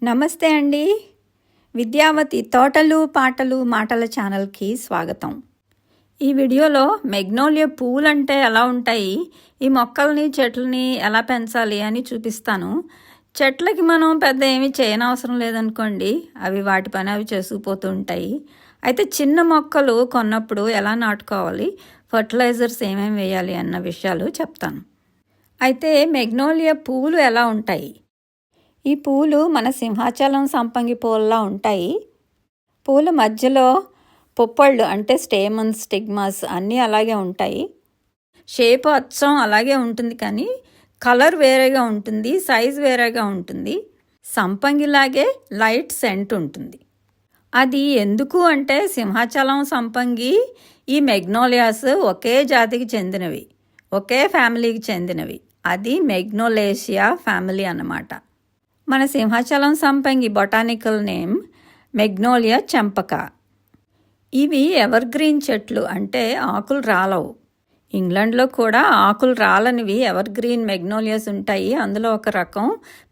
నమస్తే అండి. విద్యావతి తోటలు పాటలు మాటల ఛానల్కి స్వాగతం. ఈ వీడియోలో మెగ్నోలియా పూలంటే ఎలా ఉంటాయి, ఈ మొక్కల్ని చెట్లని ఎలా పెంచాలి అని చూపిస్తాను. చెట్లకి మనం పెద్ద ఏమీ చేయనవసరం లేదనుకోండి, అవి వాటి పని అవి చేసుకుపోతూ ఉంటాయి. అయితే చిన్న మొక్కలు కొన్నప్పుడు ఎలా నాటుకోవాలి, ఫర్టిలైజర్స్ ఏమేమి వేయాలి అన్న విషయాలు చెప్తాను. అయితే మెగ్నోలియా పూలు ఎలా ఉంటాయి? ఈ పూలు మన సింహాచలం సంపంగి పూలలా ఉంటాయి. పూల మధ్యలో పొప్పళ్ళు అంటే స్టేమన్స్, స్టిగ్మాస్ అన్నీ అలాగే ఉంటాయి. షేప్ అచ్చం అలాగే ఉంటుంది, కానీ కలర్ వేరేగా ఉంటుంది, సైజ్ వేరేగా ఉంటుంది. సంపంగిలాగే లైట్ సెంట్ ఉంటుంది. అది ఎందుకు అంటే సింహాచలం సంపంగి, ఈ మెగ్నోలియాస్ ఒకే జాతికి చెందినవి, ఒకే ఫ్యామిలీకి చెందినవి. అది మెగ్నోలేషియా ఫ్యామిలీ అన్నమాట. మన సింహాచలం సంపంగి బొటానికల్ నేమ్ మెగ్నోలియా చంపక. ఇవి ఎవర్ గ్రీన్ చెట్లు, అంటే ఆకులు రాలవు. ఇంగ్లాండ్లో కూడా ఆకులు రాలనివి ఎవర్ గ్రీన్ మెగ్నోలియాస్ ఉంటాయి. అందులో ఒక రకం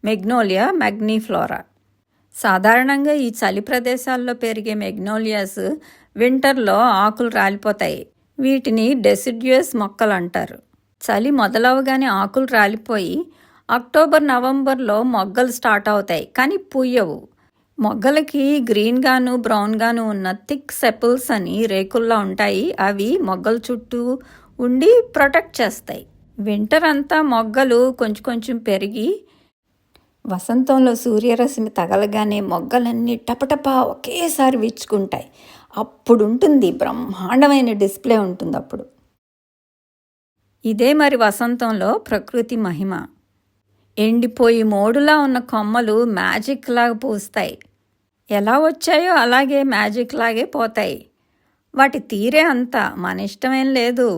మెగ్నోలియా మ్యాగ్నిఫ్లోరా. సాధారణంగా ఈ చలి ప్రదేశాల్లో పెరిగే మెగ్నోలియాస్ వింటర్లో ఆకులు రాలిపోతాయి. వీటిని డెసిడ్యూయస్ మొక్కలు అంటారు. చలి మొదలవగానే ఆకులు రాలిపోయి అక్టోబర్, నవంబర్లో మొగ్గలు స్టార్ట్ అవుతాయి, కానీ పూయవు. మొగ్గలకి గ్రీన్గాను బ్రౌన్గాను ఉన్న థిక్ సెపిల్స్ అని రేకుల్లా ఉంటాయి. అవి మొగ్గల చుట్టూ ఉండి ప్రొటెక్ట్ చేస్తాయి. వింటర్ అంతా మొగ్గలు కొంచెం కొంచెం పెరిగి వసంతంలో సూర్యరశ్మి తగలగానే మొగ్గలన్నీ టపటపా ఒకేసారి విచ్చుకుంటాయి. అప్పుడు ఉంటుంది బ్రహ్మాండమైన డిస్ప్లే ఉంటుంది అప్పుడు. ఇదే మరి వసంతంలో ప్రకృతి మహిమ. ఎండిపోయి మోడులా ఉన్న కొమ్మలు మ్యాజిక్ లాగా పూస్తాయి. ఎలా వచ్చాయో అలాగే మ్యాజిక్ లాగే పోతాయి. వాటి తీరే అంతా మన ఇష్టమేం లేదు.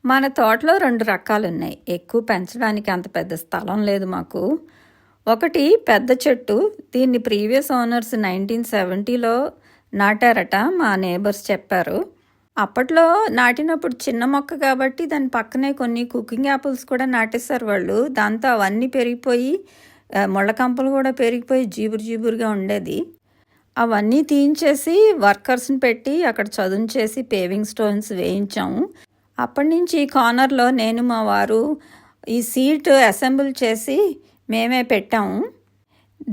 మన తోటలో 2 రకాలున్నాయి. ఎక్కువ పెంచడానికి అంత పెద్ద స్థలం లేదు మాకు. ఒకటి పెద్ద చెట్టు. దీన్ని ప్రీవియస్ ఓనర్స్ 1970లో నాటారట, మా నేబర్స్ చెప్పారు. అప్పట్లో నాటినప్పుడు చిన్న మొక్క కాబట్టి దాని పక్కనే కొన్ని కుకింగ్ యాపిల్స్ కూడా నాటేశారు వాళ్ళు. దాంతో అవన్నీ పెరిగిపోయి ముళ్ళకంపలు కూడా పెరిగిపోయి జీబురు జీబురుగా ఉండేది. అవన్నీ తీయించేసి వర్కర్స్ని పెట్టి అక్కడ చదును చేసి పేవింగ్ స్టోన్స్ వేయించాము. అప్పటి నుంచి ఈ కార్నర్లో నేను మా వారు ఈ సీట్ అసెంబుల్ చేసి మేమే పెట్టాము.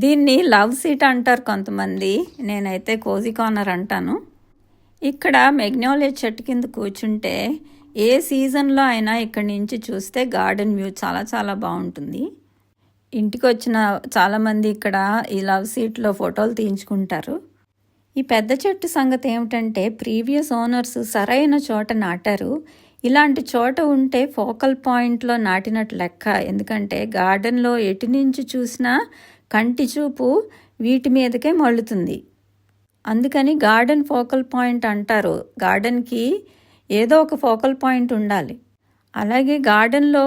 దీన్ని లవ్ సీట్ అంటారు కొంతమంది, నేనైతే కోజీ కార్నర్ అంటాను. ఇక్కడ మెగ్నోలియా చెట్టు కింద కూర్చుంటే ఏ సీజన్లో అయినా ఇక్కడి నుంచి చూస్తే గార్డెన్ వ్యూ చాలా చాలా బాగుంటుంది. ఇంటికి వచ్చిన చాలామంది ఇక్కడ ఈ లవ్ సీట్లో ఫోటోలు తీయించుకుంటారు. ఈ పెద్ద చెట్టు సంగతి ఏమిటంటే ప్రీవియస్ ఓనర్స్ సరైన చోట నాటారు. ఇలాంటి చోట ఉంటే ఫోకల్ పాయింట్లో నాటినట్టు లెక్క. ఎందుకంటే గార్డెన్లో ఎటు నుంచి చూసినా కంటి చూపు వీటి మీదకే మళ్ళుతుంది. అందుకని గార్డెన్ ఫోకల్ పాయింట్ అంటారు. గార్డెన్కి ఏదో ఒక ఫోకల్ పాయింట్ ఉండాలి. అలాగే గార్డెన్లో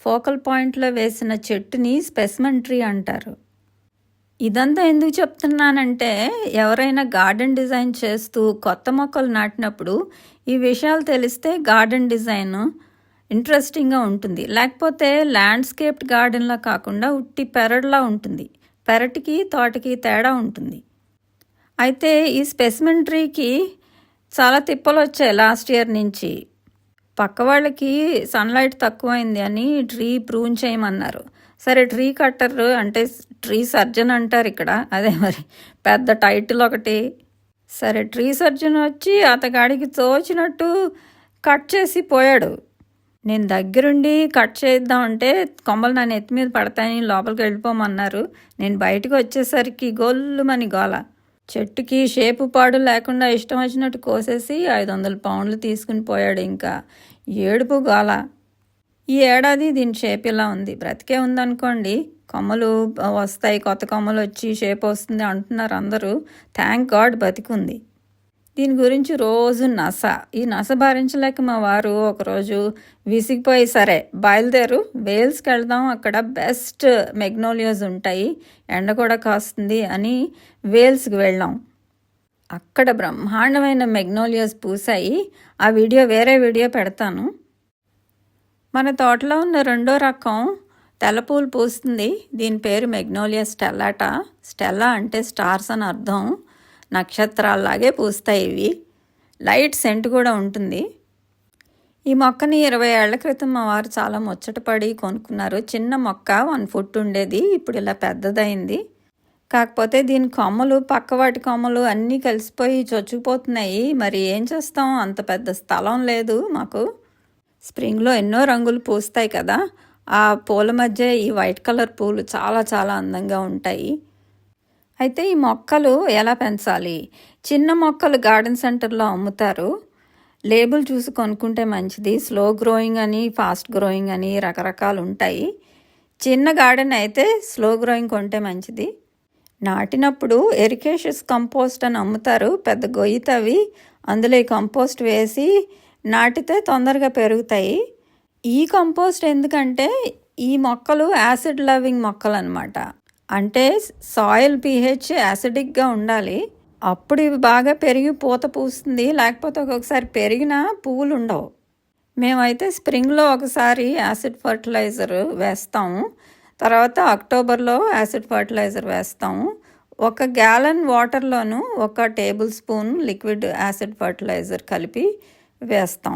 ఫోకల్ పాయింట్లో వేసిన చెట్టుని స్పెసిమెన్ ట్రీ అంటారు. ఇదంతా ఎందుకు చెప్తున్నానంటే ఎవరైనా గార్డెన్ డిజైన్ చేస్తూ కొత్త మొక్కలు నాటినప్పుడు ఈ విషయాలు తెలిస్తే గార్డెన్ డిజైన్ ఇంట్రెస్టింగ్గా ఉంటుంది. లేకపోతే ల్యాండ్స్కేప్డ్ గార్డెన్లా కాకుండా ఉట్టి పెరడ్లా ఉంటుంది. పెరటికి తోటకి తేడా ఉంటుంది. అయితే ఈ స్పెసిమెన్ ట్రీకి చాలా తిప్పలు వచ్చాయి లాస్ట్ ఇయర్ నుంచి. పక్క వాళ్ళకి సన్లైట్ తక్కువైంది అని ట్రీ ప్రూన్ చేయమన్నారు. సరే, ట్రీ కట్టర్ అంటే ట్రీ సర్జన్ అంటారు ఇక్కడ, అదే మరి పెద్ద టైటిల్ ఒకటి. సరే, ట్రీ సర్జన్ వచ్చి అతగాడికి తోచినట్టు కట్ చేసి పోయాడు. నేను దగ్గరుండి కట్ చేద్దామంటే కొమ్మలు నా నెత్తి మీద పడతాయని లోపలికి వెళ్ళిపోమన్నారు. నేను బయటకు వచ్చేసరికి గొల్లుమని గోల. చెట్టుకి షేపు పాడు లేకుండా ఇష్టం వచ్చినట్టు కోసేసి 500 పౌండ్లు తీసుకుని పోయాడు. ఇంకా ఏడుపు గోల. ఈ ఏడాది దీని షేప్ ఇలా ఉంది. బ్రతికే ఉందనుకోండి, కొమ్మలు వస్తాయి, కొత్త కొమ్మలు వచ్చి షేప్ వస్తుంది అంటున్నారు అందరూ. థ్యాంక్ గాడ్ బతికుంది. దీని గురించి రోజు ఈ నస భరించలేక మా వారు ఒకరోజు విసిగిపోయి సరే బయలుదేరు, వేల్స్కి వెళ్దాం, అక్కడ బెస్ట్ మెగ్నోలియాస్ ఉంటాయి, ఎండ కూడా కాస్తుంది అని వేల్స్కి వెళ్ళాం. అక్కడ బ్రహ్మాండమైన మెగ్నోలియాస్ పూసాయి. ఆ వీడియో వేరే వీడియో పెడతాను. మన తోటలో ఉన్న 2వ రకం తెల్ల పూలు పూస్తుంది. దీని పేరు మెగ్నోలియా స్టెల్లాటా. స్టెల్లా అంటే స్టార్స్ అని అర్థం. నక్షత్రాల్లాగే పూస్తాయి ఇవి. లైట్ సెంట్ కూడా ఉంటుంది. ఈ మొక్కని 20 ఏళ్ల క్రితం మా వారు చాలా ముచ్చటపడి కొనుక్కున్నారు. చిన్న మొక్క 1 ఫుట్ ఉండేది, ఇప్పుడు ఇలా పెద్దదైంది. కాకపోతే దీని కొమ్మలు పక్కవాటి కొమ్మలు అన్నీ కలిసిపోయి చొచ్చుకుపోతున్నాయి. మరి ఏం చేస్తాం, అంత పెద్ద స్థలం లేదు మాకు. స్ప్రింగ్లో ఎన్నో రంగులు పూస్తాయి కదా, ఆ పూల మధ్య ఈ వైట్ కలర్ పూలు చాలా చాలా అందంగా ఉంటాయి. అయితే ఈ మొక్కలు ఎలా పెంచాలి? చిన్న మొక్కలు గార్డెన్ సెంటర్లో అమ్ముతారు. లేబుల్ చూసి కొనుక్కుంటే మంచిది. స్లో గ్రోయింగ్ అని, ఫాస్ట్ గ్రోయింగ్ అని రకరకాలు ఉంటాయి. చిన్న గార్డెన్ అయితే స్లో గ్రోయింగ్ కొంటే మంచిది. నాటినప్పుడు ఎరికేషియస్ కంపోస్ట్ అని అమ్ముతారు. పెద్ద గొయ్యి తవ్వి అందులో ఈ కంపోస్ట్ వేసి నాటితే తొందరగా పెరుగుతాయి. ఈ కంపోస్ట్ ఎందుకంటే ఈ మొక్కలు యాసిడ్ లవింగ్ మొక్కలు అన్నమాట. అంటే సాయిల్ pH యాసిడిక్గా ఉండాలి. అప్పుడు ఇవి బాగా పెరిగి పూత పూస్తుంది. లేకపోతే ఒక్కొక్కసారి పెరిగిన పువ్వులు ఉండవు. మేమైతే స్ప్రింగ్లో ఒకసారి యాసిడ్ ఫర్టిలైజర్ వేస్తాము. తర్వాత అక్టోబర్లో యాసిడ్ ఫర్టిలైజర్ వేస్తాము. 1 గ్యాలన్ వాటర్లోనూ 1 tablespoon liquid acid fertiliser కలిపి వేస్తాం.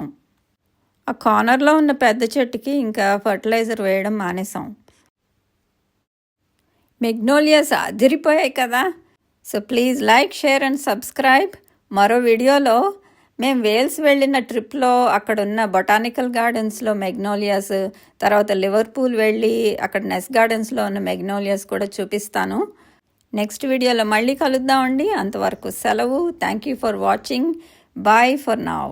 ఆ కార్నర్లో ఉన్న పెద్ద చెట్టుకి ఇంకా ఫర్టిలైజర్ వేయడం మానేసాం. మెగ్నోలియాస్ అదిరిపోయాయి కదా. So please like, share and subscribe. మరో వీడియోలో మేము వేల్స్ వెళ్ళిన ట్రిప్లో అక్కడున్న బొటానికల్ గార్డెన్స్లో మెగ్నోలియాస్, తర్వాత లివర్పూల్ వెళ్ళి అక్కడ నెస్ గార్డెన్స్లో ఉన్న మెగ్నోలియాస్ కూడా చూపిస్తాను. నెక్స్ట్ వీడియోలో మళ్ళీ కలుద్దామండి. అంతవరకు సెలవు. Thank you for watching. Bye for now.